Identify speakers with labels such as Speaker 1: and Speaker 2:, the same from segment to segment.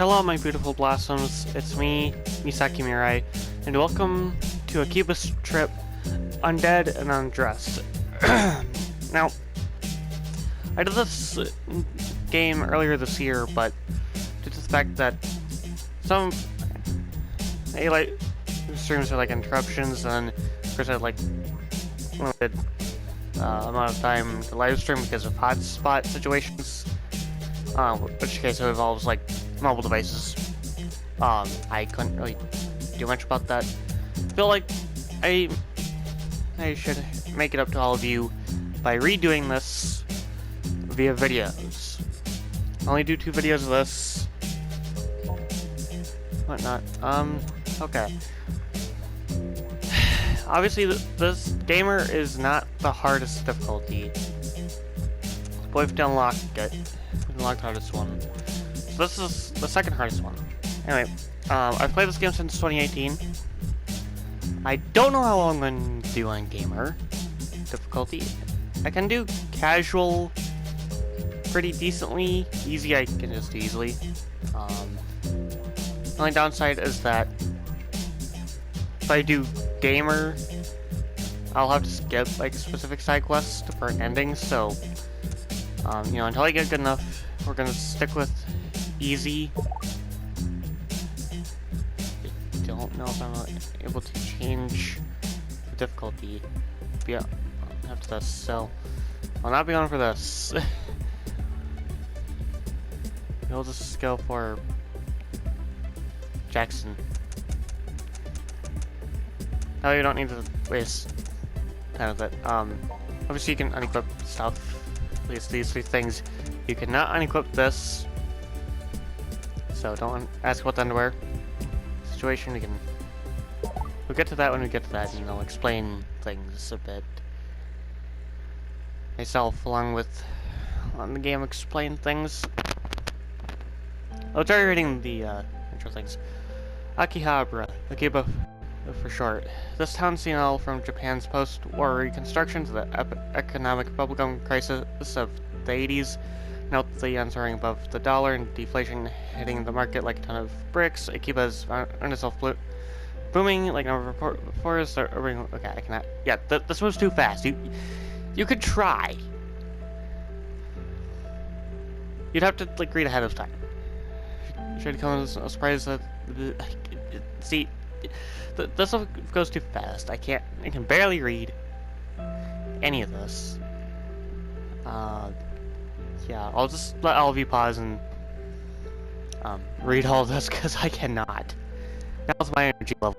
Speaker 1: Hello my beautiful blossoms, it's me, Misaki Mirai, and welcome to AKIBA'S trip, Undead and Undressed. Now, I did this game earlier this year, but due to the fact that some streams are like interruptions, and of course I had like limited amount of time to live stream because of hotspot situations, which case it involves like mobile devices. I couldn't really do much about that. I feel like I should make it up to all of you by redoing this via videos. I only do 2 videos of this. Whatnot. Okay. Obviously, this gamer is not the hardest difficulty, but we've unlocked it. We've unlocked the hardest one. So this is the second hardest one. Anyway, I've played this game since 2018. I don't know how long I'm going to do on gamer difficulty. I can do casual pretty decently. Easy I can just do easily. The only downside is that if I do gamer, I'll have to skip like specific side quests for an ending, so you know, until I get good enough, we're gonna stick with easy. I don't know if I'm able to change the difficulty after this, so I'll not be on for this. We'll just go for Jackson. No, you don't need to waste time with it. Obviously you can unequip stuff. At least these 3 things. You cannot unequip this. So don't ask about the underwear situation. We'll get to that when we get to that, and I'll explain things a bit myself, along with on the game explain things. I'll try reading the intro things. AKIBA for short. This town seen all from Japan's post-war reconstruction to the economic bubblegum crisis of the 80s. Note the yen soaring above the dollar and deflation hitting the market like a ton of bricks. AKIBA'S earned itself booming like never before. Okay, I cannot. Yeah, this was too fast. You could try. You'd have to like read ahead of time. Should come as a surprise that see. This goes too fast. I can barely read any of this. Yeah, I'll just let all of you pause and read all of this because I cannot. Now's my energy level.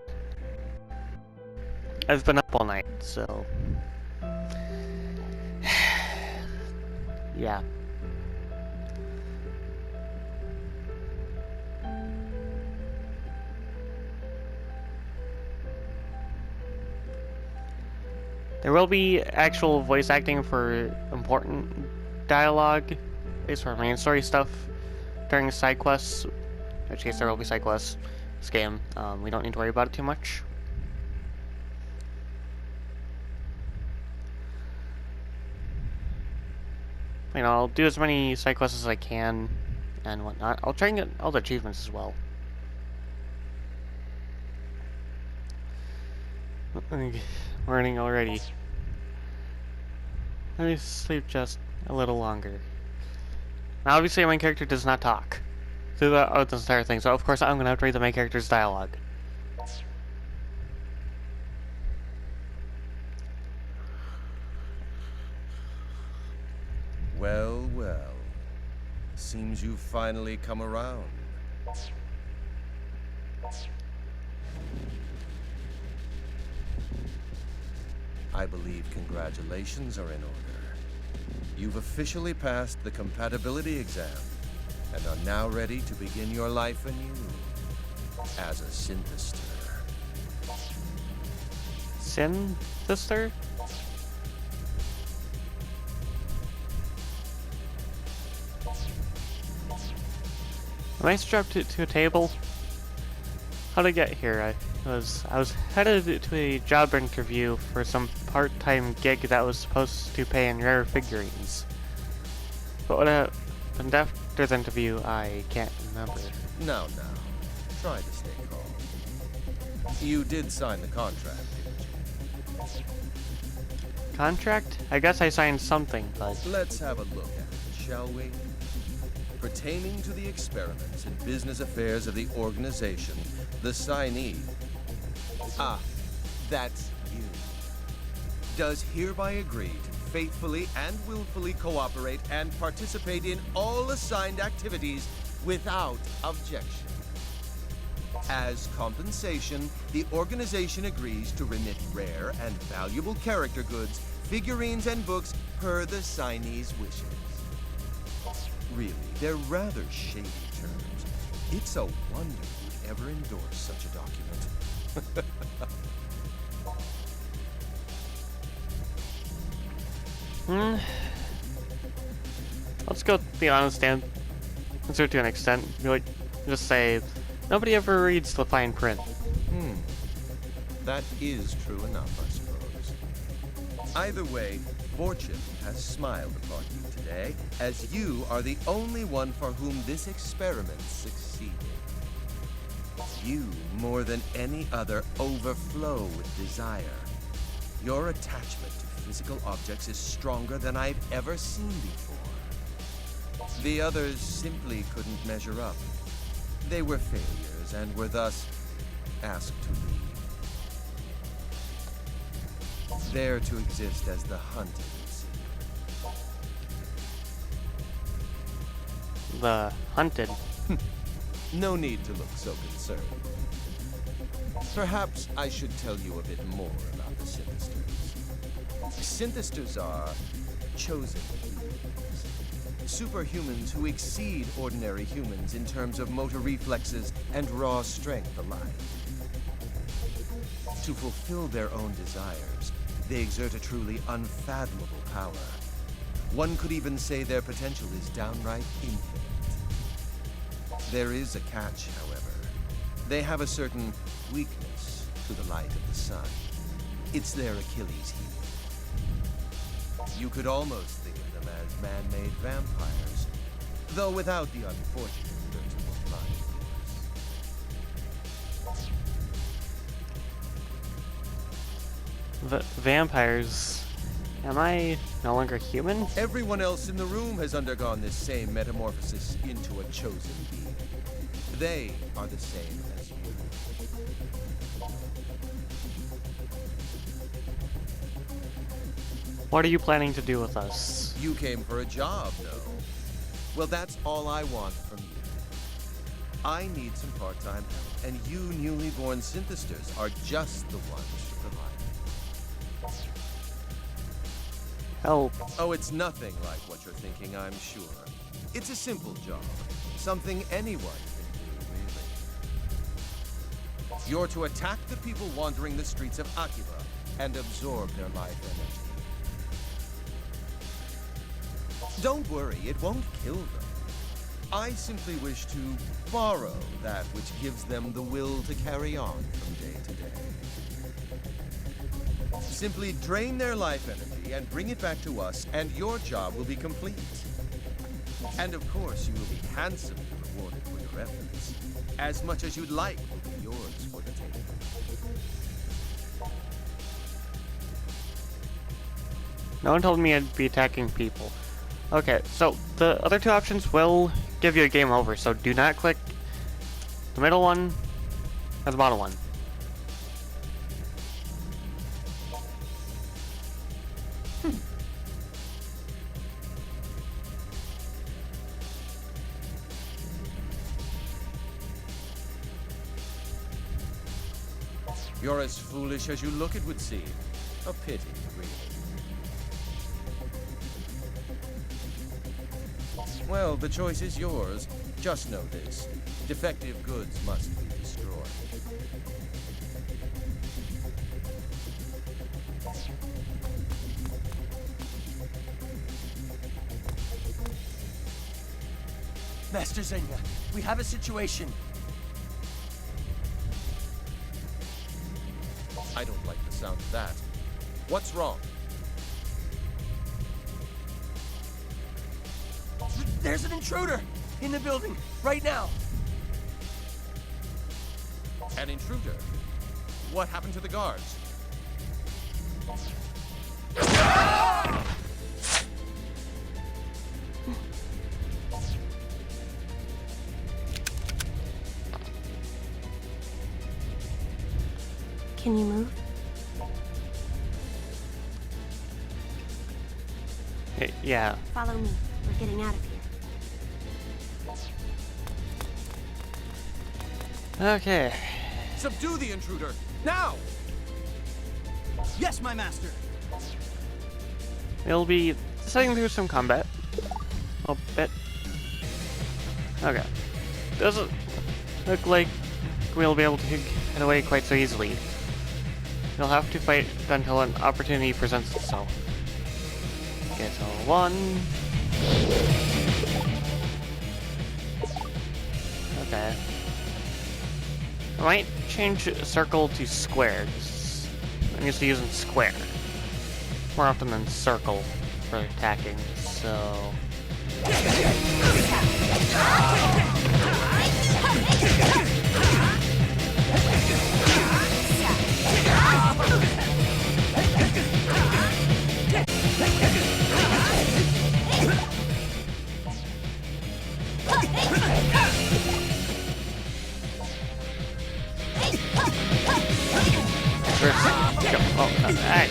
Speaker 1: I've been up all night, so yeah. There will be actual voice acting for important dialogue, at least for main story stuff, during side quests, in which case there will be side quests. This game, we don't need to worry about it too much. You know, I'll do as many side quests as I can, and whatnot. I'll try and get all the achievements as well. Morning already. Let me sleep just a little longer. Now, obviously, my main character does not talk throughout this entire thing, so of course I'm gonna have to read the main character's dialogue.
Speaker 2: Well, well. Seems you've finally come around. I believe congratulations are in order. You've officially passed the compatibility exam and are now ready to begin your life anew as a Synthester.
Speaker 1: Synthester? Am I strapped to a table? How did I get here? I was headed to a job interview for some part-time gig that was supposed to pay in rare figurines. But what happened after the interview, I can't remember.
Speaker 2: Now. Try to stay calm. You did sign the contract, didn't you?
Speaker 1: Contract? I guess I signed something, but...
Speaker 2: Let's have a look at it, shall we? Pertaining to the experiments and business affairs of the organization, the signee... Ah, that's you. Does hereby agree to faithfully and willfully cooperate and participate in all assigned activities without objection. As compensation, the organization agrees to remit rare and valuable character goods, figurines, and books per the signee's wishes. Really, they're rather shady terms. It's a wonder you'd ever endorse such a document.
Speaker 1: Let's go be honest and answer to an extent. Like, just say, nobody ever reads the fine print.
Speaker 2: That is true enough, I suppose. Either way, fortune has smiled upon you today, as you are the only one for whom this experiment succeeded. You, more than any other, overflow with desire. Your attachment to physical objects is stronger than I've ever seen before. The others simply couldn't measure up. They were failures and were thus asked to leave. There to exist as the hunted, you see.
Speaker 1: The hunted.
Speaker 2: No need to look so concerned. Perhaps I should tell you a bit more about the Synthisters. Synthisters are chosen humans. Superhumans who exceed ordinary humans in terms of motor reflexes and raw strength alike. To fulfill their own desires, they exert a truly unfathomable power. One could even say their potential is downright infinite. There is a catch, however. They have a certain weakness to the light of the sun. It's their Achilles heel. You could almost think of them as man-made vampires, though without the unfortunate dirty line, of course.
Speaker 1: Vampires. Am I no longer human?
Speaker 2: Everyone else in the room has undergone this same metamorphosis into a chosen being. They are the same as you.
Speaker 1: What are you planning to do with us?
Speaker 2: You came for a job, no? Well, that's all I want from you. I need some part-time help, and you newly born Synthisters are just the ones to provide.
Speaker 1: Help.
Speaker 2: Oh, it's nothing like what you're thinking, I'm sure. It's a simple job. Something anyone can do, really. You're to attack the people wandering the streets of Akiba and absorb their life energy. Don't worry, it won't kill them. I simply wish to borrow that which gives them the will to carry on from day to day. Simply drain their life energy and bring it back to us, and your job will be complete. And of course, you will be handsomely rewarded for your efforts. As much as you'd like will be yours for the taking.
Speaker 1: No one told me I'd be attacking people. Okay, so the other two options will give you a game over, so do not click the middle one or the bottom one.
Speaker 2: You're as foolish as you look, it would seem. A pity, really. Well, the choice is yours. Just know this. Defective goods must be destroyed.
Speaker 3: Master Zenya, we have a situation.
Speaker 2: I don't like the sound of that. What's wrong?
Speaker 3: There's an intruder in the building right now.
Speaker 2: An intruder? What happened to the guards?
Speaker 4: Can you move?
Speaker 1: Yeah.
Speaker 4: Follow me. We're getting out of here.
Speaker 1: Okay.
Speaker 2: Subdue the intruder! Now!
Speaker 3: Yes, my master.
Speaker 1: We'll be setting through some combat. A bit. Okay. Doesn't look like we'll be able to get away quite so easily. You'll have to fight until an opportunity presents itself. Okay, so 1. Okay. I might change circle to square. 'Cause I'm used to using square more often than circle for attacking, so... Alright.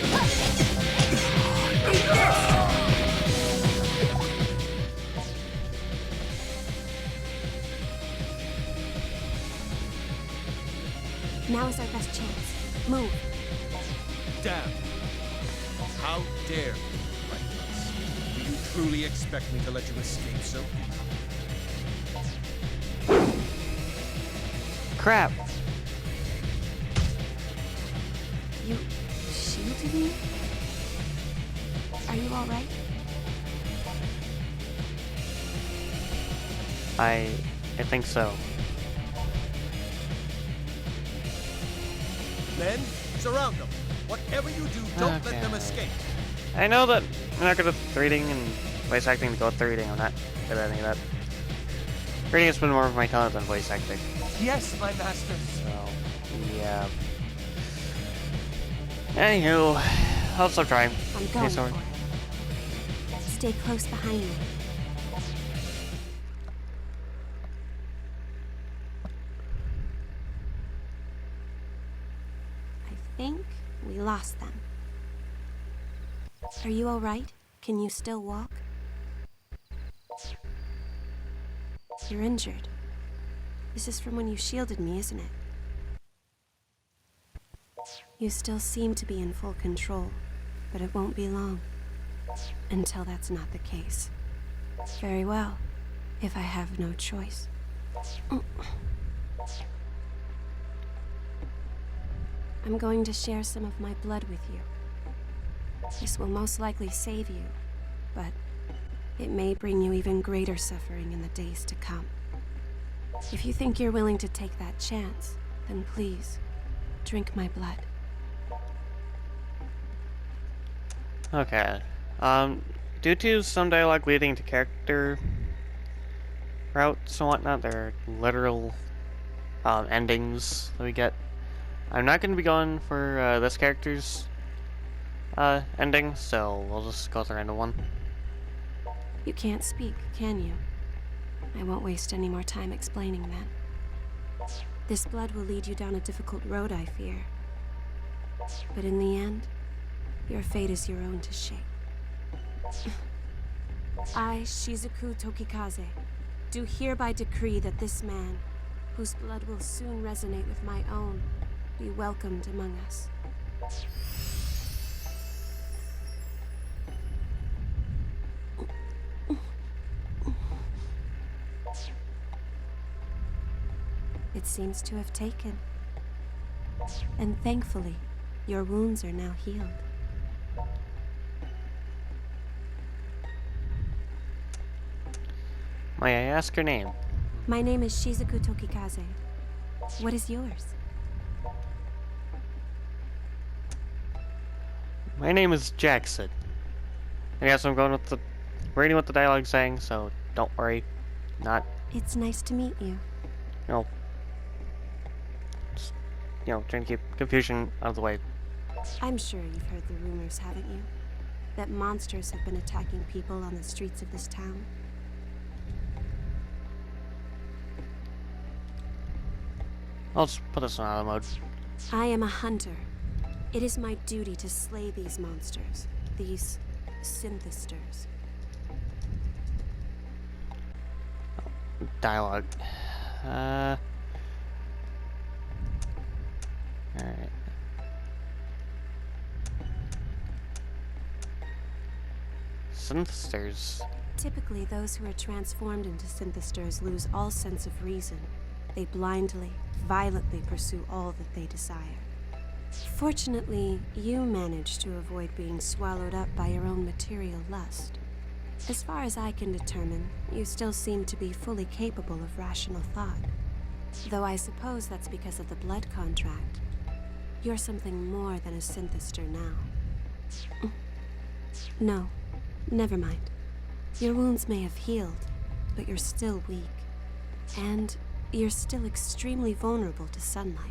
Speaker 4: Now is our best chance. Move.
Speaker 2: Damn! How dare you, reckless? Do you truly expect me to let you escape so easily?
Speaker 1: Crap.
Speaker 4: You shielded me? Are you alright?
Speaker 1: I think so.
Speaker 2: Men, surround them. Whatever you do, don't let them
Speaker 1: Okay.
Speaker 2: escape.
Speaker 1: I know that I'm not good at reading and voice acting to go with reading. I'm not good at any of that. Reading has been more of my talent than voice acting.
Speaker 3: Yes, my master.
Speaker 1: So, yeah. Anywho, I'll stop trying.
Speaker 4: I'm going
Speaker 1: sorry.
Speaker 4: for it. Stay close behind me. I think we lost them. Are you alright? Can you still walk? You're injured. This is from when you shielded me, isn't it? You still seem to be in full control, but it won't be long until that's not the case. Very well, if I have no choice. I'm going to share some of my blood with you. This will most likely save you, but it may bring you even greater suffering in the days to come. If you think you're willing to take that chance, then please, drink my blood.
Speaker 1: Okay. Due to some dialogue leading to character routes and whatnot, there are literal endings that we get. I'm not going to be going for this character's ending, so we'll just go with the random one.
Speaker 4: You can't speak, can you? I won't waste any more time explaining then. This blood will lead you down a difficult road, I fear. But in the end, your fate is your own to shape. I, Shizuku Tokikaze, do hereby decree that this man, whose blood will soon resonate with my own, be welcomed among us. It seems to have taken. And thankfully, your wounds are now healed.
Speaker 1: May I ask your name?
Speaker 4: My name is Shizuku Tokikaze. What is yours?
Speaker 1: My name is Jackson. I guess I'm going with the reading what the dialogue's saying, so don't worry. Not,
Speaker 4: It's nice to meet you.
Speaker 1: you know, just trying to keep confusion out of the way.
Speaker 4: I'm sure you've heard the rumors, haven't you? That monsters have been attacking people on the streets of this town.
Speaker 1: I'll just put this in auto mode.
Speaker 4: I am a hunter. It is my duty to slay these monsters, these Synthisters.
Speaker 1: Dialogue. Alright. Synthisters.
Speaker 4: Typically, those who are transformed into Synthisters lose all sense of reason. They blindly, violently pursue all that they desire. Fortunately, you managed to avoid being swallowed up by your own material lust. As far as I can determine, you still seem to be fully capable of rational thought. Though I suppose that's because of the blood contract. You're something more than a Synthister now. No, never mind. Your wounds may have healed, but you're still weak. And you're still extremely vulnerable to sunlight.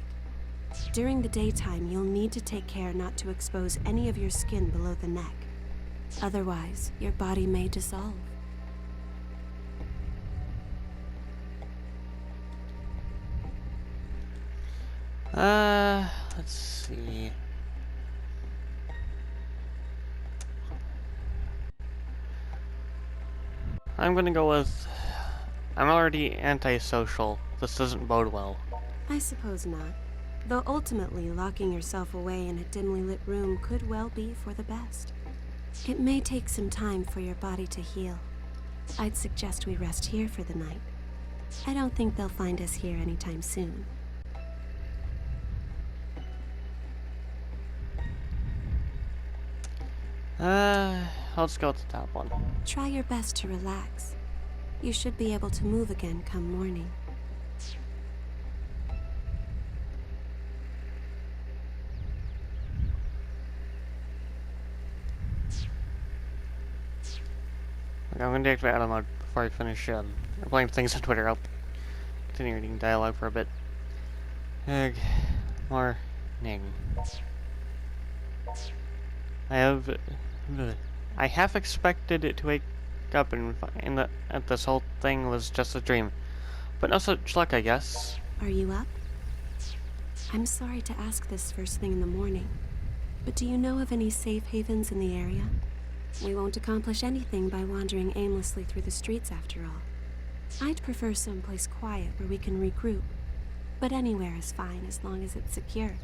Speaker 4: During the daytime, you'll need to take care not to expose any of your skin below the neck. Otherwise, your body may dissolve.
Speaker 1: Let's see. I'm gonna go with... I'm already antisocial. This doesn't bode well.
Speaker 4: I suppose not. Though ultimately, locking yourself away in a dimly lit room could well be for the best. It may take some time for your body to heal. I'd suggest we rest here for the night. I don't think they'll find us here anytime soon.
Speaker 1: I'll just go with the top one.
Speaker 4: Try your best to relax. You should be able to move again come morning.
Speaker 1: Okay, I'm gonna deactivate auto mode before I finish replying to things on Twitter. I'll continue reading dialogue for a bit. Morning. I half expected it to wake up and find that this whole thing was just a dream. But no such luck, I guess.
Speaker 4: Are you up? I'm sorry to ask this first thing in the morning, but do you know of any safe havens in the area? We won't accomplish anything by wandering aimlessly through the streets after all. I'd prefer someplace quiet where we can regroup, but anywhere is fine as long as it's secure.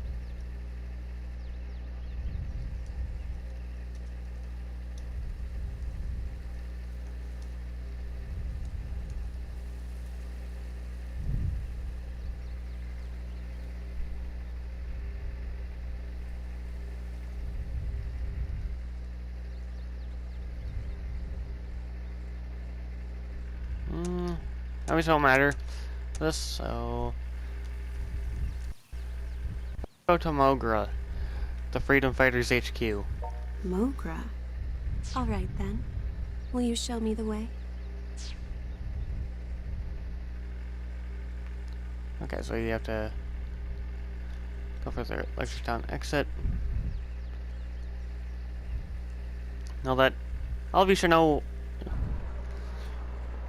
Speaker 1: Obviously don't matter this, so go to MOGRA, the Freedom Fighters HQ.
Speaker 4: MOGRA? All right then. Will you show me the way?
Speaker 1: Okay, so you have to go for the Lecture exit. Now that all of you should know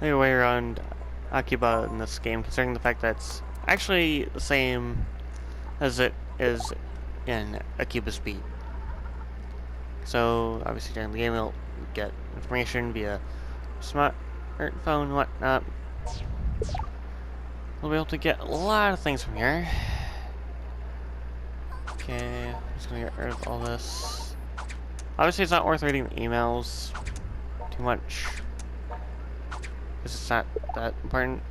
Speaker 1: your way around AKIBA in this game, considering the fact that it's actually the same as it is in AKIBA'S beat. So, obviously during the game you'll get information via smartphone and whatnot. We'll be able to get a lot of things from here. Okay, I'm just gonna get rid of all this. Obviously it's not worth reading the emails too much, because it's not that important.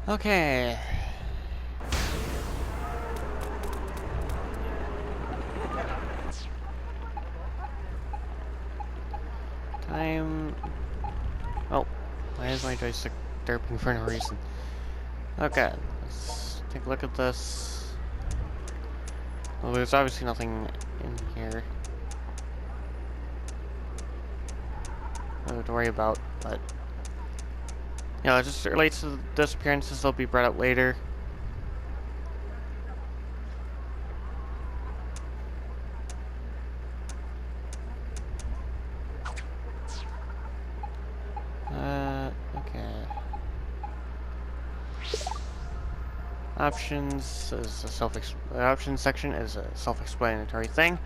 Speaker 1: Okay. time. Oh, why is my joystick derping for no reason? Okay, let's take a look at this. Well, there's obviously nothing in here to worry about, but yeah, it just relates to the disappearances. They'll be brought up later. Okay. Options is a the options section is a self-explanatory thing.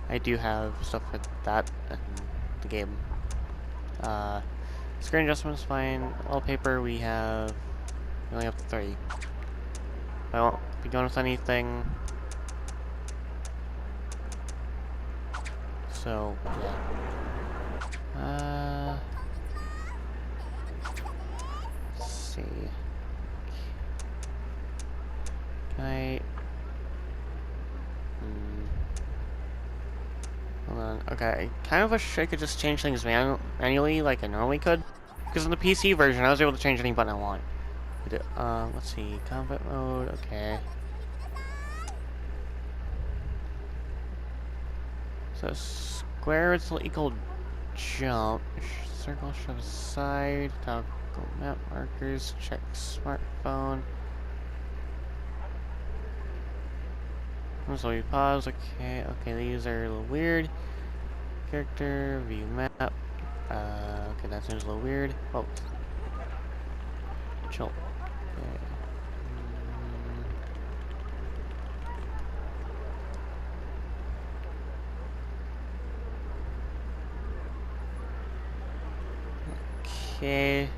Speaker 1: I do have stuff for that in the game. Screen adjustments fine. Wallpaper we only have 3. I won't be going with anything. So yeah. Let's see. Can I? Hold on. Okay, I kind of wish I could just change things manually like I normally could. Because in the PC version, I was able to change any button I want. Let's see. Combat mode. Okay. So square is equal jump. Circle shove aside. Toggle map markers. Check smartphone. So we pause. Okay. Okay. These are a little weird. Character view map. Okay, that seems a little weird. Oh. Chill. Okay.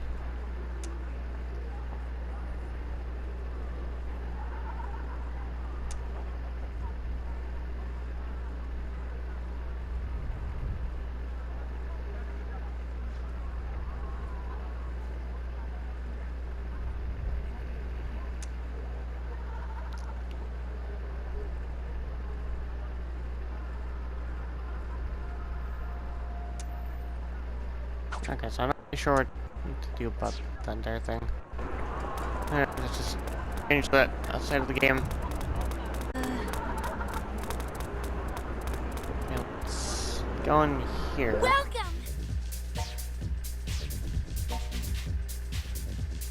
Speaker 1: Okay, so I'm not really sure what to do about the entire thing. Alright, let's just change that outside of the game. Okay, let's go in here.
Speaker 5: Welcome.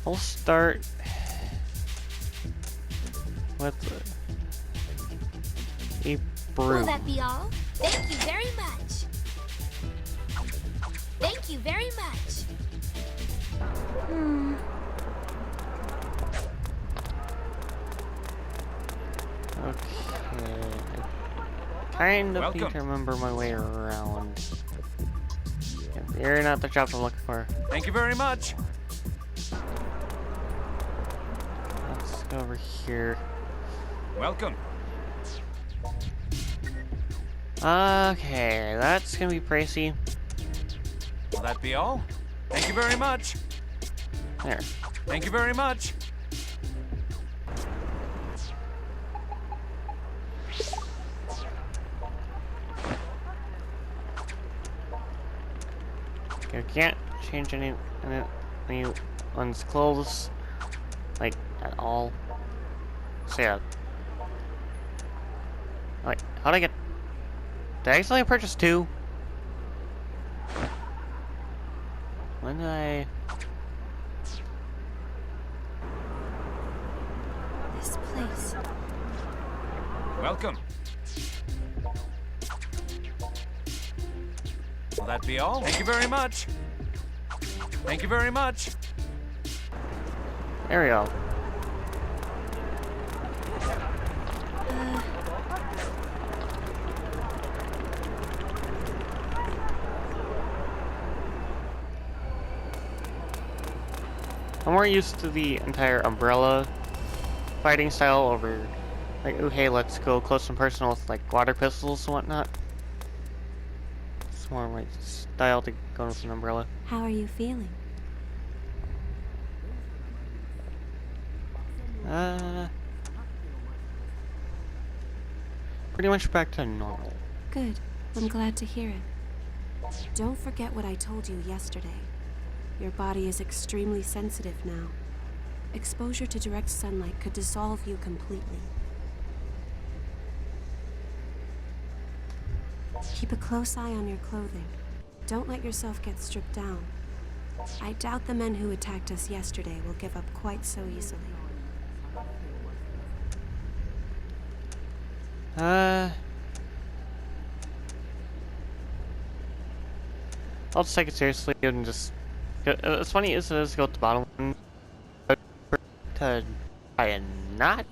Speaker 1: We'll start with a broom.
Speaker 5: Will that be all? Thank you very much. Thank you very much.
Speaker 1: Okay. I kind of need to remember my way around. Yeah, you're not the job I'm looking for.
Speaker 3: Thank you very much.
Speaker 1: Let's go over here.
Speaker 3: Welcome.
Speaker 1: Okay, that's gonna be pricey.
Speaker 3: Will that be all? Thank you very much.
Speaker 1: There.
Speaker 3: Thank you very much.
Speaker 1: Okay, I can't change anyone's clothes, like, at all. So yeah. Like, how'd I get... Did I accidentally purchase 2? When did I...
Speaker 4: This place.
Speaker 3: Welcome. Will that be all? Thank you very much. Thank you very much.
Speaker 1: There we go. I'm more used to the entire umbrella fighting style over, like, ooh, hey, let's go close and personal with, like, water pistols and whatnot. It's more my style to go with an umbrella.
Speaker 4: How are you feeling?
Speaker 1: Pretty much back to normal.
Speaker 4: Good. I'm glad to hear it. Don't forget what I told you yesterday. Your body is extremely sensitive now. Exposure to direct sunlight could dissolve you completely. Keep a close eye on your clothing. Don't let yourself get stripped down. I doubt the men who attacked us yesterday will give up quite so easily.
Speaker 1: I'll just take it seriously and just... It's funny is to go to the bottom one to try and not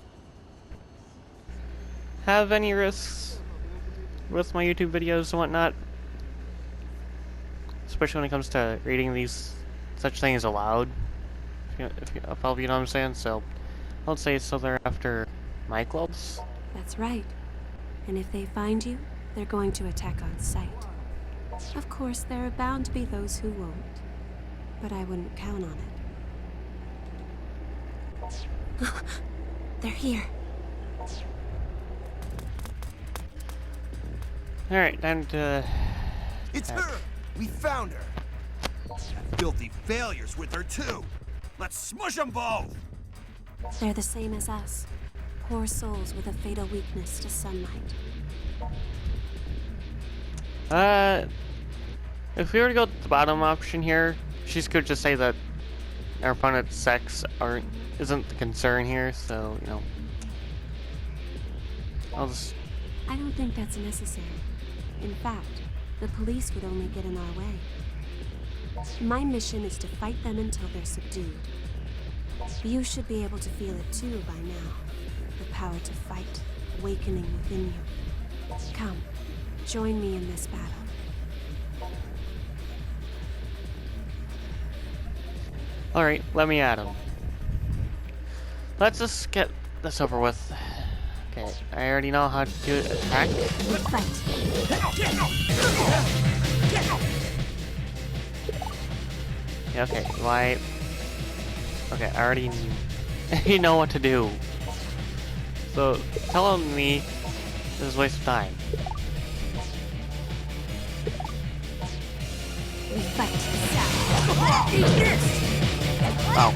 Speaker 1: have any risks with my YouTube videos and whatnot. Especially when it comes to reading these such things aloud. If you know what I'm saying. So, I'll say so they're after my clothes.
Speaker 4: That's right. And if they find you, they're going to attack on sight. Of course, there are bound to be those who won't. But I wouldn't count on it. They're here.
Speaker 1: Alright, time to...
Speaker 6: It's her! We found her! That filthy failures with her, too! Let's smush them both!
Speaker 4: They're the same as us. Poor souls with a fatal weakness to sunlight.
Speaker 1: If we were to go to the bottom option here, she could just say that our opponent's sex isn't the concern here, so, you know. I'll just...
Speaker 4: I don't think that's necessary. In fact, the police would only get in our way. My mission is to fight them until they're subdued. You should be able to feel it too by now. The power to fight, awakening within you. Come, join me in this battle.
Speaker 1: Alright, let me at him. Let's just get this over with. Okay, I already know how to attack.
Speaker 4: Fight.
Speaker 1: Yeah, okay, why? Okay, I already know what to do. So, telling me is a waste of time.
Speaker 4: We fight.
Speaker 1: Oh.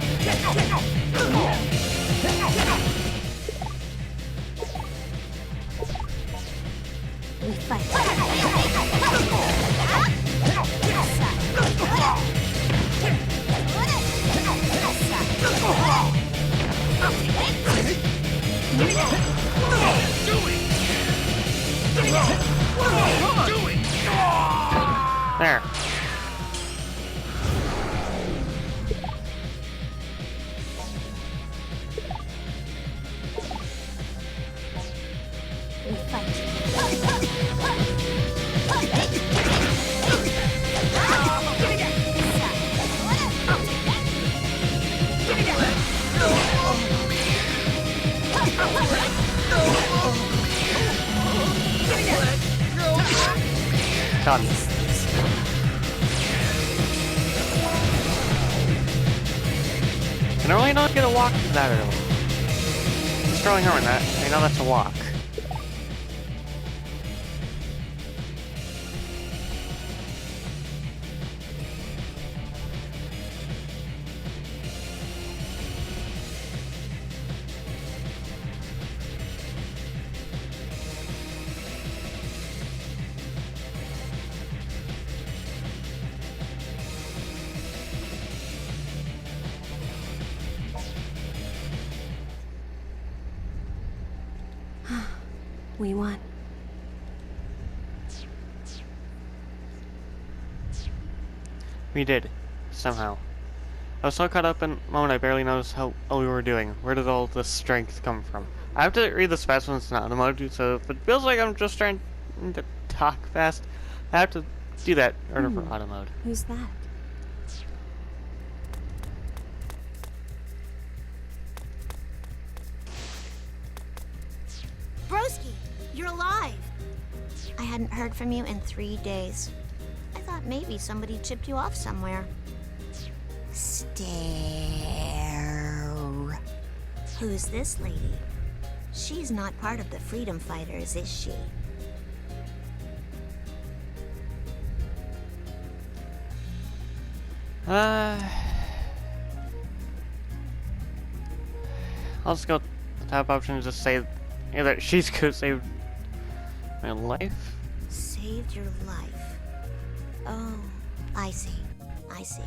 Speaker 4: We fight.
Speaker 1: There.
Speaker 4: We fight.
Speaker 1: Done. And I really don't get a walk that early. Just throwing her in that. I know that's a walk.
Speaker 4: We won.
Speaker 1: We did. Somehow. I was so caught up in the moment I barely noticed how we were doing. Where did all this strength come from? I have to read this fast when it's not an emoji, so if it feels like I'm just trying to talk fast, I have to do that in order for auto mode.
Speaker 4: Who's that?
Speaker 5: Broski, you're alive. I hadn't heard from you in 3 days. I thought maybe somebody chipped you off somewhere. Stare. Who's this lady? She's not part of the freedom fighters, is she?
Speaker 1: I'll just go the top option and just say that she's gonna save my life.
Speaker 5: Saved your life. Oh, I see. I see.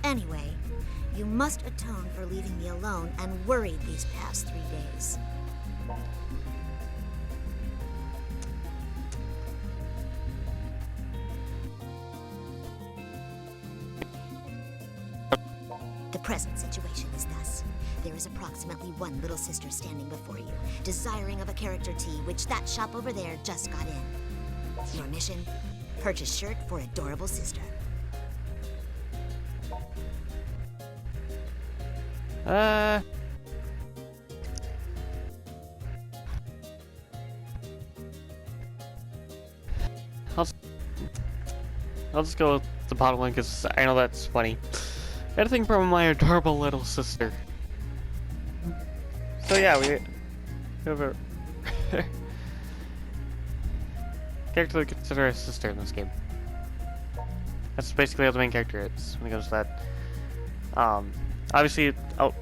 Speaker 5: Anyway, you must atone for leaving me alone and worried these past 3 days. The present situation is thus. There is approximately one little sister standing before you, desiring of a character tea, which that shop over there just got in. Your mission? Purchase shirt for adorable sister.
Speaker 1: I'll just go with the bottom one because I know that's funny. Anything from my adorable little sister. So yeah, we have a character to consider a sister in this game. That's basically how the main character is when it comes to that. Obviously, the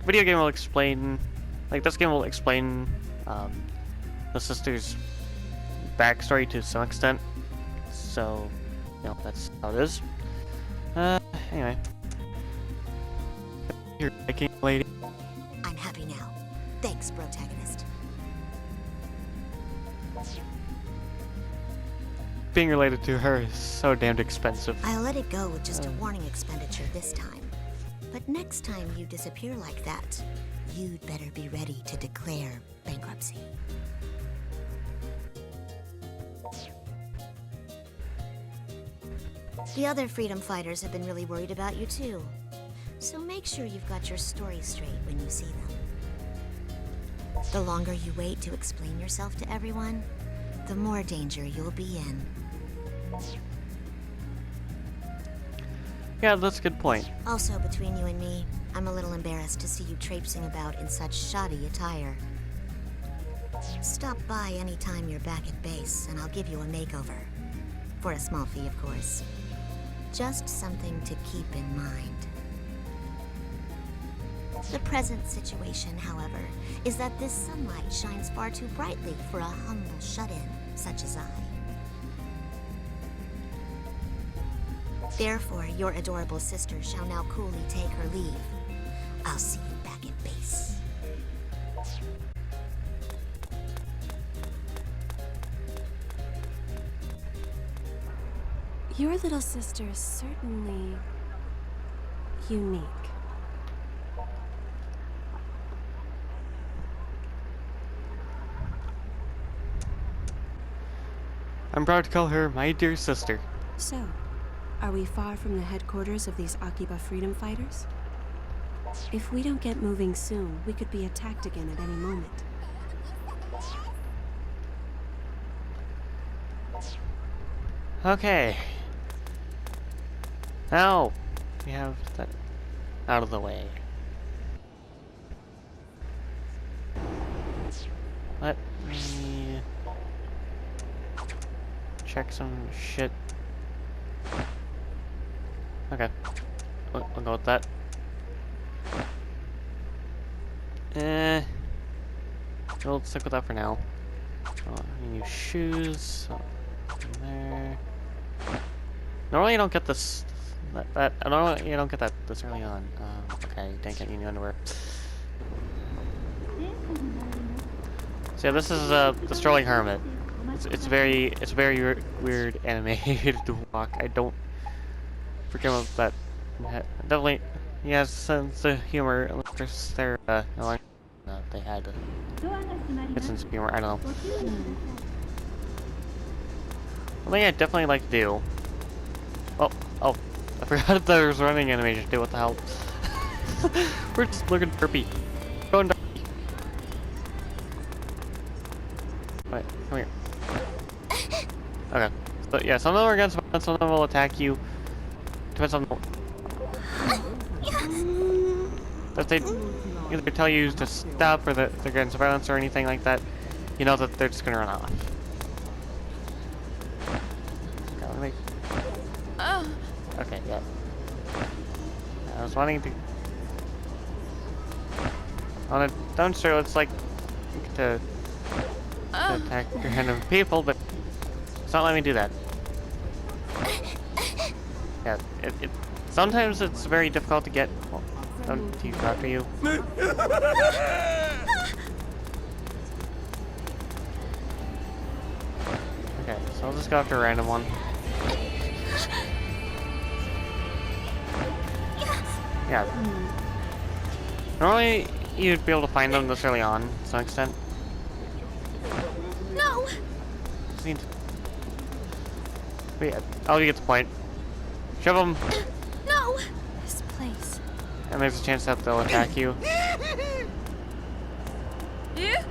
Speaker 1: video game will explain, like this game will explain the sister's backstory to some extent. So, you know, that's how it is. Anyway. You're liking, lady.
Speaker 5: I'm happy now. Thanks, protagonist.
Speaker 1: Being related to her is so damned expensive.
Speaker 5: I'll let it go with just a warning expenditure this time. But next time you disappear like that, you'd better be ready to declare bankruptcy. The other freedom fighters have been really worried about you too. So make sure you've got your story straight when you see them. The longer you wait to explain yourself to everyone, the more danger you'll be in.
Speaker 1: Yeah, that's a good point.
Speaker 5: Also, between you and me, I'm a little embarrassed to see you traipsing about in such shoddy attire. Stop by anytime you're back at base, and I'll give you a makeover. For a small fee, of course. Just something to keep in mind. The present situation, however, is that this sunlight shines far too brightly for a humble shut-in such as I. Therefore, your adorable sister shall now coolly take her leave. I'll see you back at base.
Speaker 4: Your little sister is certainly unique.
Speaker 1: I'm proud to call her my dear sister.
Speaker 4: So, are we far from the headquarters of these AKIBA freedom fighters? If we don't get moving soon, we could be attacked again at any moment.
Speaker 1: Okay. Now, we have that out of the way. Let me check some shit. Okay. We'll go with that. We'll stick with that for now. New shoes. In there. Normally you don't get this. Normally you don't get that this early on. Okay, didn't get new underwear. So yeah, this is the strolling hermit. It's very weird animated to walk. I don't forget about that. Definitely, he has a sense of humor. Unless they're they had a sense of humor. I don't know. One thing I definitely like to do. Oh, I forgot there was running animation too. What the hell? We're just looking derpy. Going derpy. Wait, come here. Okay. So yeah, some of them are against violence, some of them will attack you. Depends on if they either tell you to stop or that they're against violence or anything like that, you know that they're just gonna run off. Okay, yeah. I was wanting to... On a dumpster, it's like... to attack random people, but it's not letting me do that. Yeah, sometimes it's very difficult to get them to talk to you. Okay, so I'll just go after a random one. Yeah. Normally, you'd be able to find them this early on, to some extent.
Speaker 5: No!
Speaker 1: Just need to... But yeah, I'll get the point. Shove them!
Speaker 5: No!
Speaker 4: This place.
Speaker 1: And there's a chance that they'll attack you.
Speaker 5: Yeah?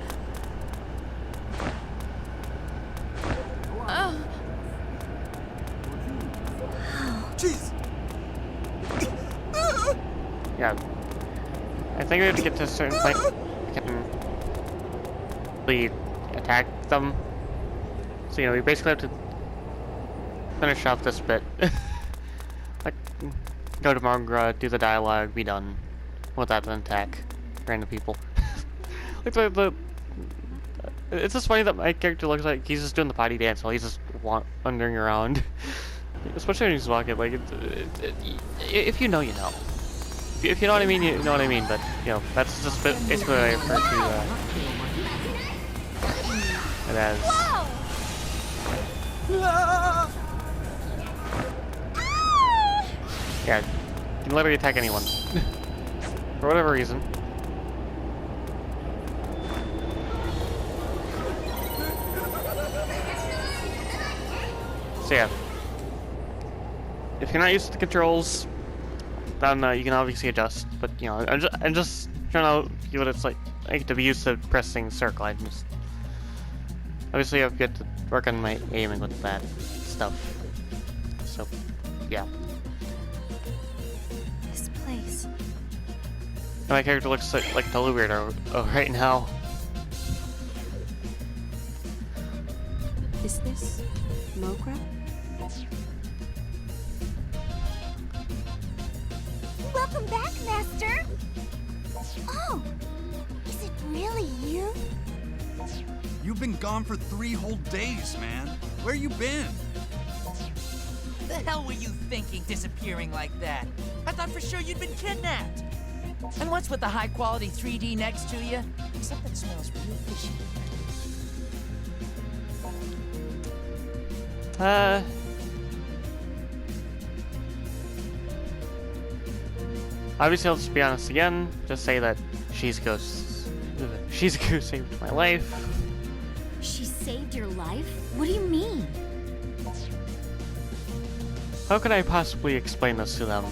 Speaker 5: Oh.
Speaker 6: Jeez.
Speaker 1: Yeah. I think we have to get to a certain point we can really attack them. So, you know, we basically have to finish off this bit. Like, go to MOGRA, do the dialogue, be done. With that, then attack random people. Like it's just funny that my character looks like he's just doing the potty dance while he's just wandering around. Especially when he's walking, like, if you know, you know. If you know what I mean, you know what I mean, but, you know, that's just basically what I refer to, it as. Yeah, you can literally attack anyone. For whatever reason. So yeah. If you're not used to the controls, then you can obviously adjust, but you know, I'm just trying to see what it's like to be used to pressing circle. I just obviously I've got to work on my aiming with that stuff. So yeah.
Speaker 4: This place.
Speaker 1: My character looks like a total weirdo right now.
Speaker 4: Is this MOGRA?
Speaker 5: Welcome back, Master! Oh! Is it really you?
Speaker 6: You've been gone for 3 whole days, man. Where you been?
Speaker 7: The hell were you thinking, disappearing like that? I thought for sure you'd been kidnapped. And what's with the high-quality 3D next to you? Something smells real fishy.
Speaker 1: Obviously, I'll just be honest again. Just say that she's a ghost who saved my life.
Speaker 5: She saved your life? What do you mean?
Speaker 1: How could I possibly explain this to them?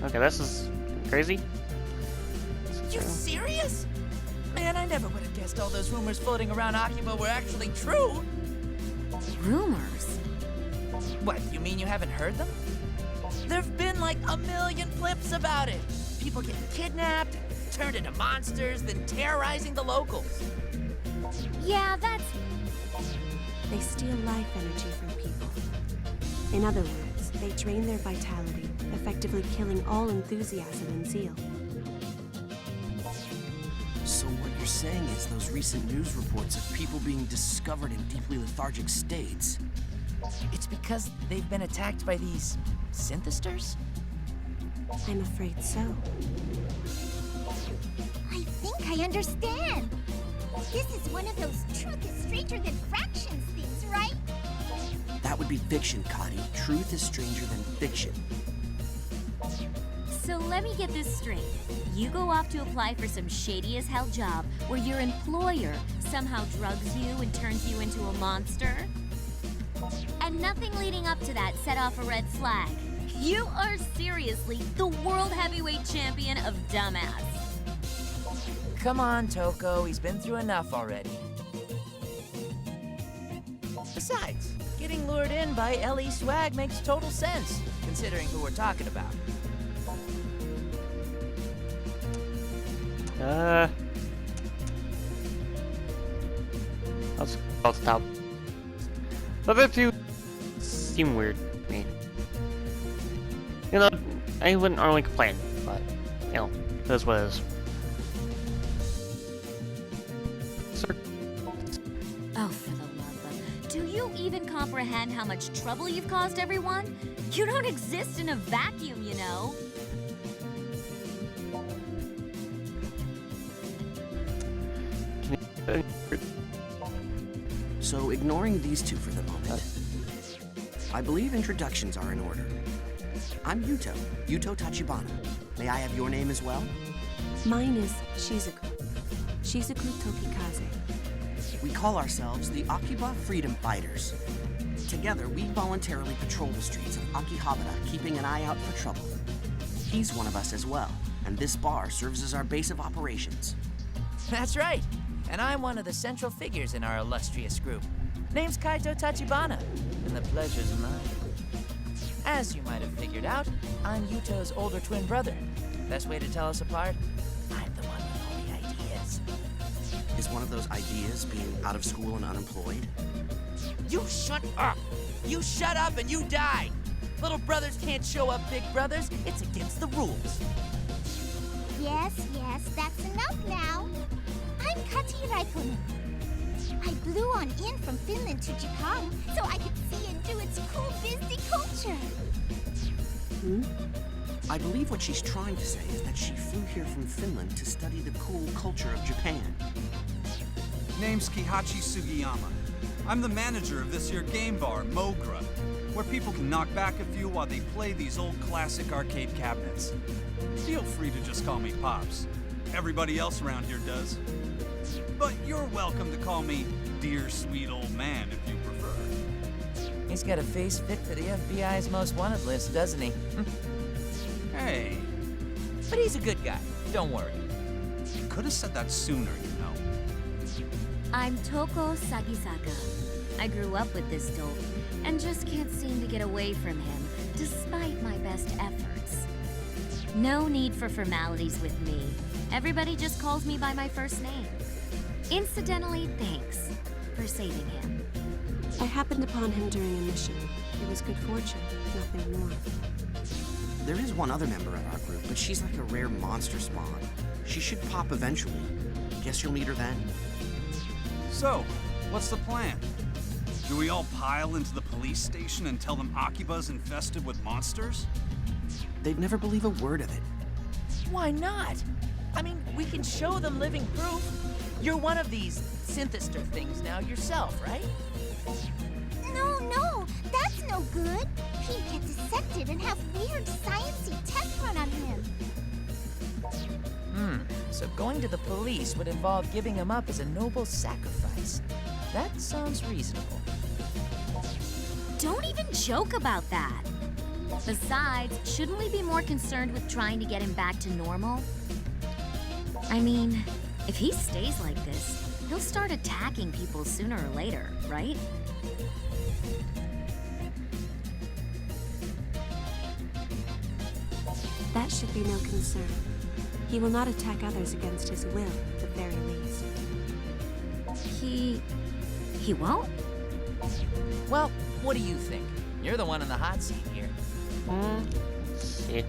Speaker 1: Okay, this is crazy.
Speaker 7: You serious? Man, I never would have guessed all those rumors floating around Akiba were actually true.
Speaker 5: Rumors?
Speaker 7: What, you mean you haven't heard them? There've been like a million flips about it. People getting kidnapped, turned into monsters, then terrorizing the locals.
Speaker 5: Yeah, that's...
Speaker 4: They steal life energy from people. In other words, they drain their vitality, effectively killing all enthusiasm and zeal.
Speaker 8: So what you're saying is those recent news reports of people being discovered in deeply lethargic states.
Speaker 7: It's because they've been attacked by these Synthisters?
Speaker 4: I'm afraid so.
Speaker 5: I think I understand. This is one of those truth is stranger than fractions things, right?
Speaker 8: That would be fiction, Connie. Truth is stranger than fiction.
Speaker 9: So let me get this straight. You go off to apply for some shady as hell job where your employer somehow drugs you and turns you into a monster? And nothing leading up to that set off a red flag. You are seriously the world heavyweight champion of dumbass.
Speaker 7: Come on, Toko, he's been through enough already. Besides, getting lured in by LE swag makes total sense, considering who we're talking about.
Speaker 1: Let's go to the top. But if you seem weird to me. You know, I wouldn't normally complain, but, you know, it is what it is. Sir.
Speaker 9: Oh, for the love of... Do you even comprehend how much trouble you've caused everyone? You don't exist in a vacuum, you know.
Speaker 8: So, ignoring these two for the moment, I believe introductions are in order. I'm Yuto Tachibana. May I have your name as well?
Speaker 4: Mine is Shizuku. Shizuku Tokikaze.
Speaker 8: We call ourselves the Akiba Freedom Fighters. Together, we voluntarily patrol the streets of Akihabara, keeping an eye out for trouble. He's one of us as well, and this bar serves as our base of operations.
Speaker 7: That's right. And I'm one of the central figures in our illustrious group. Name's Kaito Tachibana, and the pleasure's mine. As you might have figured out, I'm Yuto's older twin brother. Best way to tell us apart? I'm the one with all the ideas.
Speaker 8: Is one of those ideas being out of school and unemployed?
Speaker 7: You shut up! You shut up and you die! Little brothers can't show up big brothers. It's against the rules.
Speaker 10: Yes, that's enough now. I'm Kati Raikkonen. I blew on in from Finland to Japan so I could see and do its cool Disney culture.
Speaker 8: I believe what she's trying to say is that she flew here from Finland to study the cool culture of Japan.
Speaker 11: Name's Kihachi Sugiyama. I'm the manager of this here game bar, MOGRA, where people can knock back a few while they play these old classic arcade cabinets. Feel free to just call me Pops. Everybody else around here does. But you're welcome to call me Dear Sweet Old Man if you prefer.
Speaker 7: He's got a face fit for the FBI's most wanted list, doesn't he?
Speaker 11: Hey.
Speaker 7: But he's a good guy. Don't worry.
Speaker 11: You could have said that sooner, you know.
Speaker 9: I'm Toko Sagisaka. I grew up with this dope and just can't seem to get away from him, despite my best efforts. No need for formalities with me. Everybody just calls me by my first name. Incidentally, thanks for saving him.
Speaker 4: I happened upon him during a mission. It was good fortune, nothing more.
Speaker 8: There is one other member of our group, but she's like a rare monster spawn. She should pop eventually. Guess you'll meet her then.
Speaker 11: So, what's the plan? Do we all pile into the police station and tell them AKIBA'S infested with monsters?
Speaker 8: They'd never believe a word of it.
Speaker 7: Why not? I mean, we can show them living proof. You're one of these Synthisters things now yourself, right?
Speaker 10: No, that's no good. He'd get dissected and have weird sciencey tests run on him.
Speaker 7: So going to the police would involve giving him up as a noble sacrifice. That sounds reasonable.
Speaker 9: Don't even joke about that. Besides, shouldn't we be more concerned with trying to get him back to normal? I mean, if he stays like this, he'll start attacking people sooner or later, right?
Speaker 4: That should be no concern. He will not attack others against his will, at the very least.
Speaker 9: He won't?
Speaker 7: Well, what do you think? You're the one in the hot seat here.
Speaker 1: Let's see.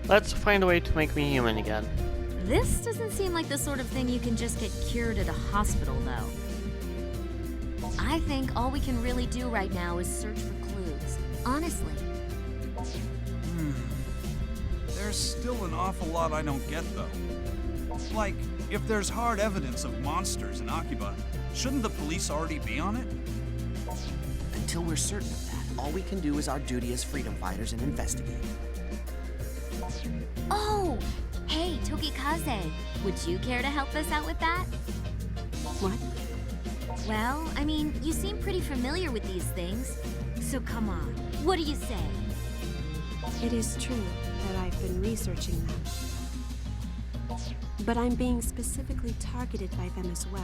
Speaker 1: Let's find a way to make me human again.
Speaker 9: This doesn't seem like the sort of thing you can just get cured at a hospital, though. I think all we can really do right now is search for clues. Honestly.
Speaker 11: There's still an awful lot I don't get, though. Like, if there's hard evidence of monsters in Akiba, shouldn't the police already be on it?
Speaker 8: Until we're certain of that, all we can do is our duty as freedom fighters and investigate.
Speaker 9: Oh! Hey, Tokikaze, would you care to help us out with that?
Speaker 4: What?
Speaker 9: Well, I mean, you seem pretty familiar with these things. So come on, what do you say?
Speaker 4: It is true that I've been researching them. But I'm being specifically targeted by them as well.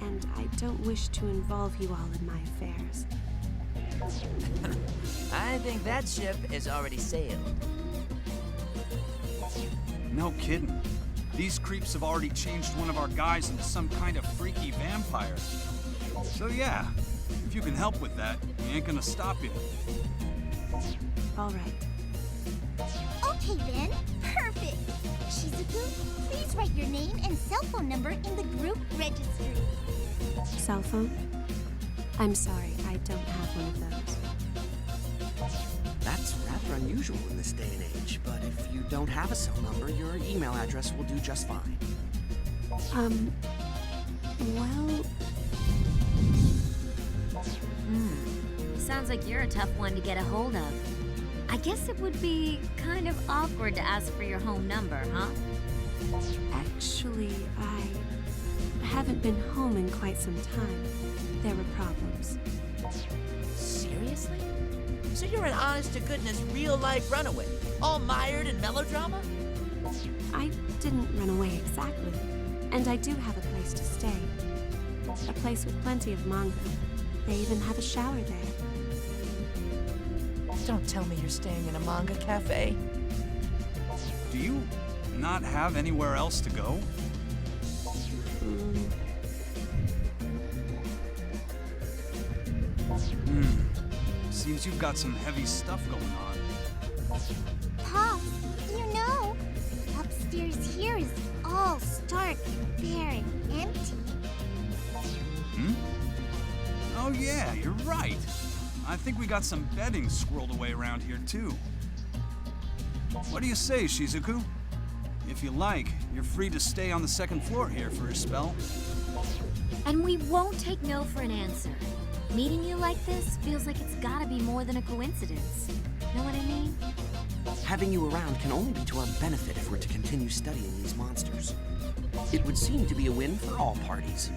Speaker 4: And I don't wish to involve you all in my affairs.
Speaker 7: I think that ship has already sailed.
Speaker 11: No kidding. These creeps have already changed one of our guys into some kind of freaky vampire. So yeah, if you can help with that, we ain't gonna stop you.
Speaker 4: All right.
Speaker 10: Okay then, perfect. Shizuku, please write your name and cell phone number in the group registry.
Speaker 4: Cell phone? I'm sorry, I don't have one of those.
Speaker 8: That's rather unusual in this day and age, but if you don't have a cell number, your email address will do just fine.
Speaker 4: Well...
Speaker 9: Sounds like you're a tough one to get a hold of. I guess it would be kind of awkward to ask for your home number, huh?
Speaker 4: Actually, I haven't been home in quite some time. There were problems.
Speaker 7: Seriously? So you're an honest-to-goodness real-life runaway, all mired in melodrama?
Speaker 4: I didn't run away exactly. And I do have a place to stay. A place with plenty of manga. They even have a shower there.
Speaker 7: Don't tell me you're staying in a manga cafe.
Speaker 11: Do you not have anywhere else to go? Seems you've got some heavy stuff going on.
Speaker 10: Pop, you know, upstairs here is all stark, bare, and empty.
Speaker 11: Oh yeah, you're right. I think we got some bedding squirreled away around here too. What do you say, Shizuku? If you like, you're free to stay on the second floor here for a spell.
Speaker 9: And we won't take no for an answer. Meeting you like this feels like it's gotta be more than a coincidence. Know what I mean?
Speaker 8: Having you around can only be to our benefit if we're to continue studying these monsters. It would seem to be a win for all parties.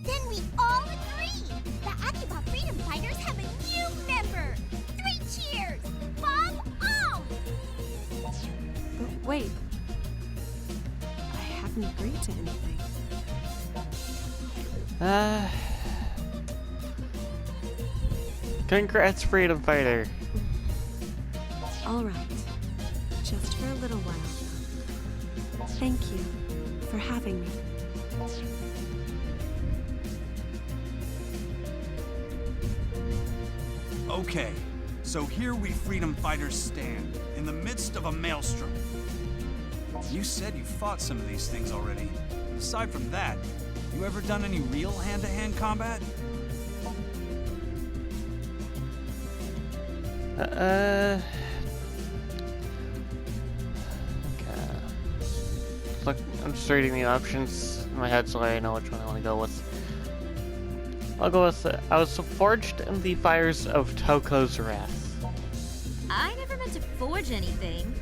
Speaker 10: Then we all agree! The AKIBA Freedom Fighters have a new member! 3 cheers! Bomb on!
Speaker 4: But wait. I haven't agreed to anything.
Speaker 1: Congrats, Freedom Fighter.
Speaker 4: All right. Just for a little while, though. Thank you for having me.
Speaker 11: Okay, so here we freedom fighters stand, in the midst of a maelstrom. You said you fought some of these things already. Aside from that, you ever done any real hand-to-hand combat?
Speaker 1: Okay. Look, I'm just reading the options in my head so I know which one I want to go with. I'll go with, I was forged in the fires of Toko's wrath.
Speaker 9: I never meant to forge anything.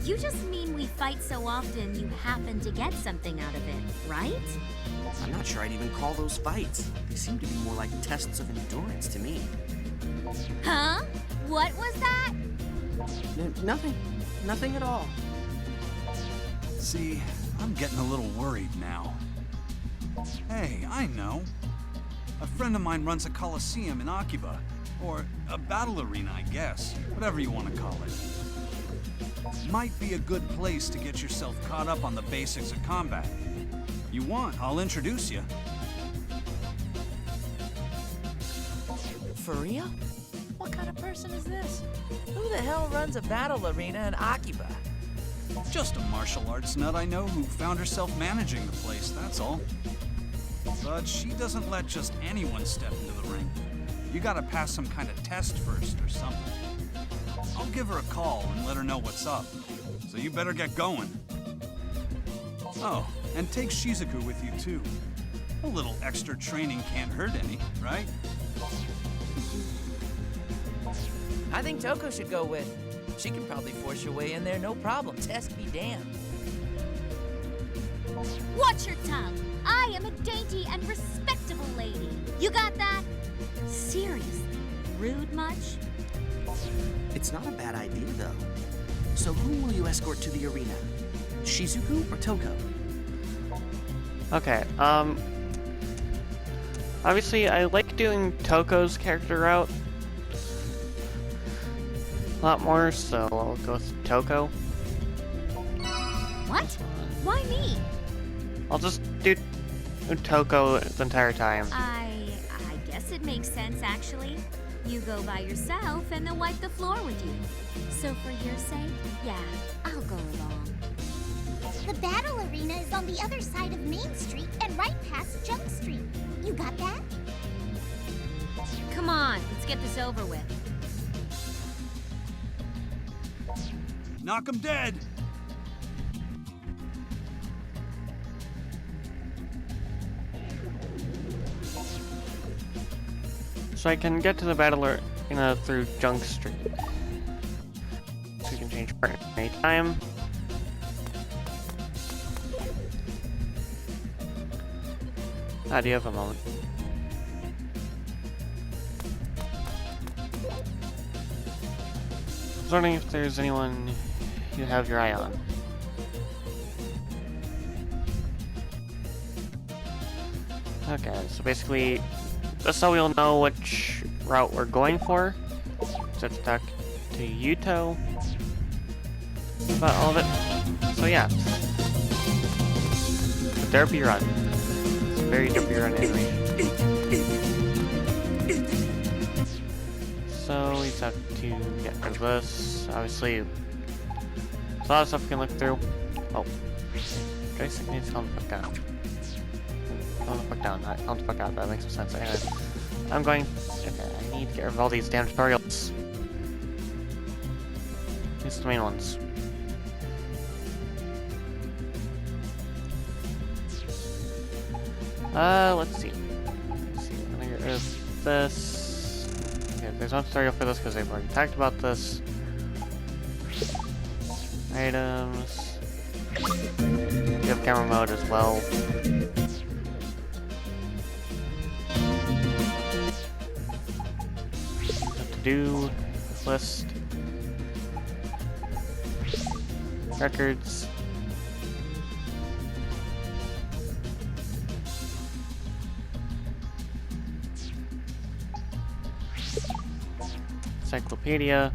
Speaker 9: You just mean we fight so often you happen to get something out of it, right?
Speaker 8: I'm not sure I'd even call those fights. They seem to be more like tests of endurance to me.
Speaker 9: Huh? What was that?
Speaker 8: Nothing. Nothing at all.
Speaker 11: See, I'm getting a little worried now. Hey, I know. A friend of mine runs a coliseum in Akiba. Or a battle arena, I guess. Whatever you want to call it. Might be a good place to get yourself caught up on the basics of combat. You want, I'll introduce you.
Speaker 7: For real? What kind of person is this? Who the hell runs a battle arena in Akiba?
Speaker 11: Just a martial arts nut I know who found herself managing the place, that's all. But she doesn't let just anyone step into the ring. You gotta pass some kind of test first or something. I'll give her a call and let her know what's up. So you better get going. Oh, and take Shizuku with you too. A little extra training can't hurt any, right?
Speaker 7: I think Toko should go with. She can probably force her way in there, no problem. Test be damned.
Speaker 9: Watch your tongue. I am a dainty and respectable lady. You got that? Seriously, rude much?
Speaker 8: It's not a bad idea, though. So whom will you escort to the arena? Shizuku or Toko?
Speaker 1: Okay, obviously I like doing Toko's character route a lot more, so I'll go with Toko.
Speaker 9: What? Why me?
Speaker 1: I'll just do Toko the entire time.
Speaker 9: I guess it makes sense, actually. You go by yourself and they'll wipe the floor with you. So for your sake, yeah, I'll go along.
Speaker 10: The battle arena is on the other side of Main Street and right past Junk Street. You got that?
Speaker 9: Come on, let's get this over with.
Speaker 11: Knock 'em dead!
Speaker 1: So I can get to the battle arena through Junk Street. So you can change partner anytime. Do you have a moment? I was wondering if there's anyone you have your eye on. Okay, so basically, that's how we'll know which route we're going for. So let's talk to Yuto about all of it. So yeah, the derpy run. It's a very derpy run anyway. So we just have to get rid of this. Obviously, there's a lot of stuff we can look through. Oh, Jason needs to calm the fuck down. Calm the fuck down. Calm the fuck out. That makes some sense. Anyway, I'm going. Okay, I need to get rid of all these damn tutorials. These are the main ones. Let's see. I'm gonna get rid of this. Okay, there's no tutorial for this because they've already talked about this. Items. You have camera mode as well. What to do? List. Records. Encyclopedia.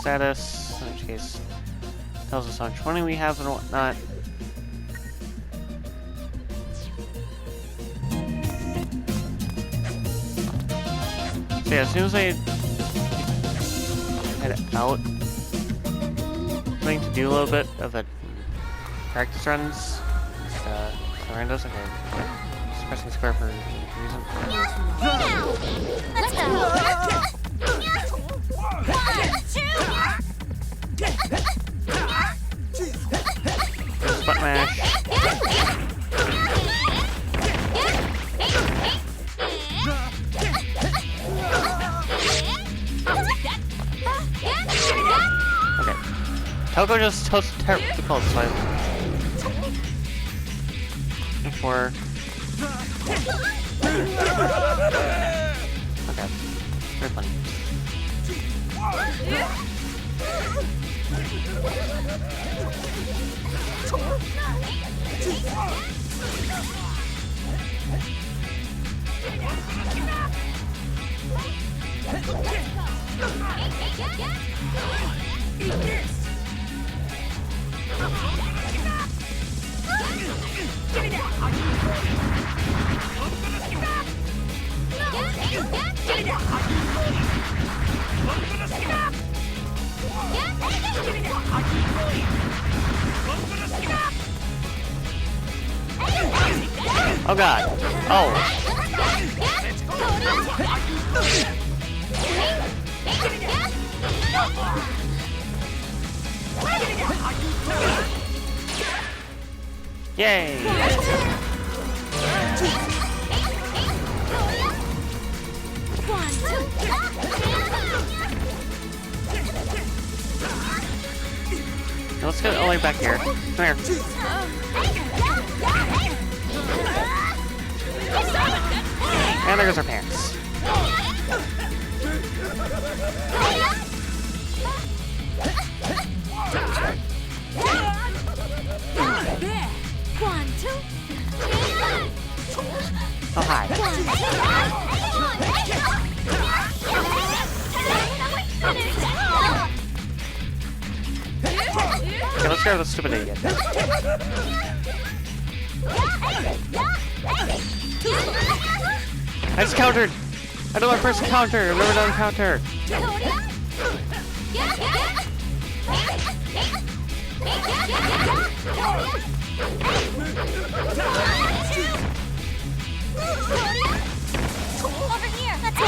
Speaker 1: Status, in which case tells us how much money we have and whatnot. So yeah, as soon as I head out, I'm going to do a little bit of a practice runs. Just randos. Okay. Just pressing square for a reason.
Speaker 10: Let's go!
Speaker 1: Just button mash. Okay. Toko just toasted terribly close, so for okay, very funny. Oh god. Oh. Yay. Let's get all the way back here. Come here. And there goes our pants. Oh, hi. Okay, let's grab the stupid idiot. I just countered! I did my first counter! I've never done a counter!
Speaker 10: Over here. Let's go.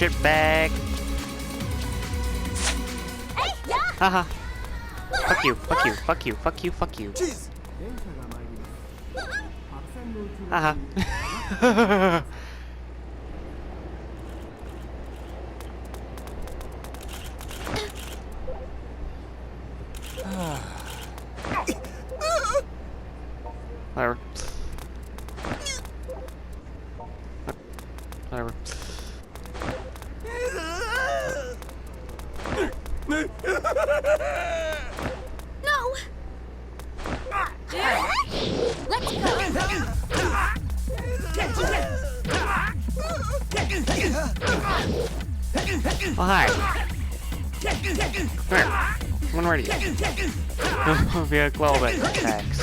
Speaker 1: Shitbag. Haha. Fuck you, fuck you, fuck you, fuck you, fuck you. Haha. Whatever. Whatever.
Speaker 10: No! Let's go!
Speaker 1: Oh, hi. Come here. When ready. Vehicle that attacks.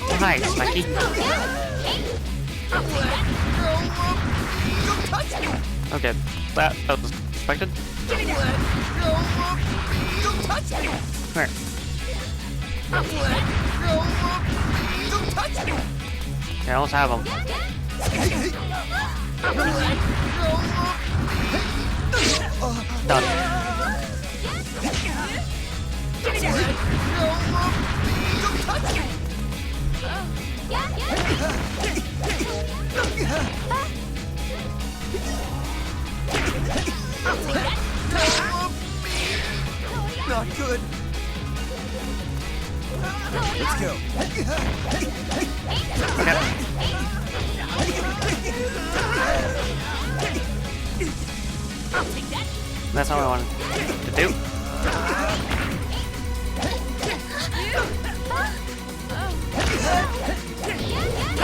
Speaker 1: Oh, hi, Smacky. Okay, that was expected. Come here. Yeah, let's have him. Done.
Speaker 6: Not good. Let's go.
Speaker 1: Okay. That's all I wanted to do.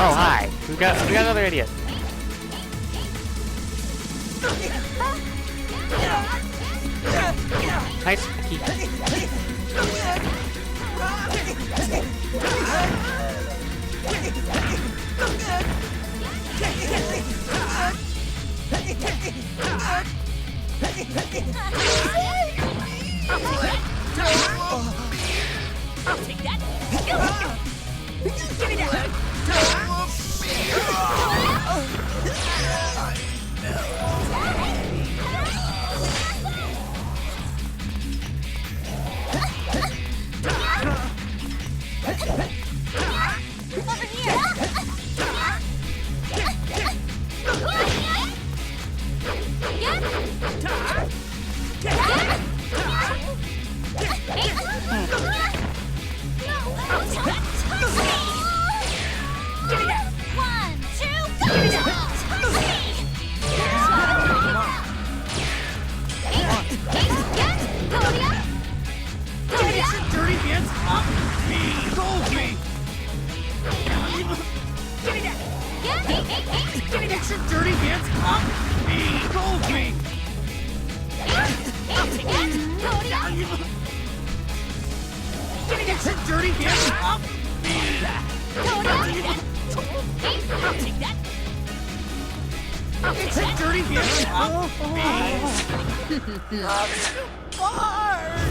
Speaker 1: Oh, hi. We got another idiot. Hi, Smacky.
Speaker 10: I'll take that. Give me that. Over here.
Speaker 6: Get your dirty hands off me! Hold me! Get your dirty hands off me! I'll take that! Get your dirty hands off me! I'm too far!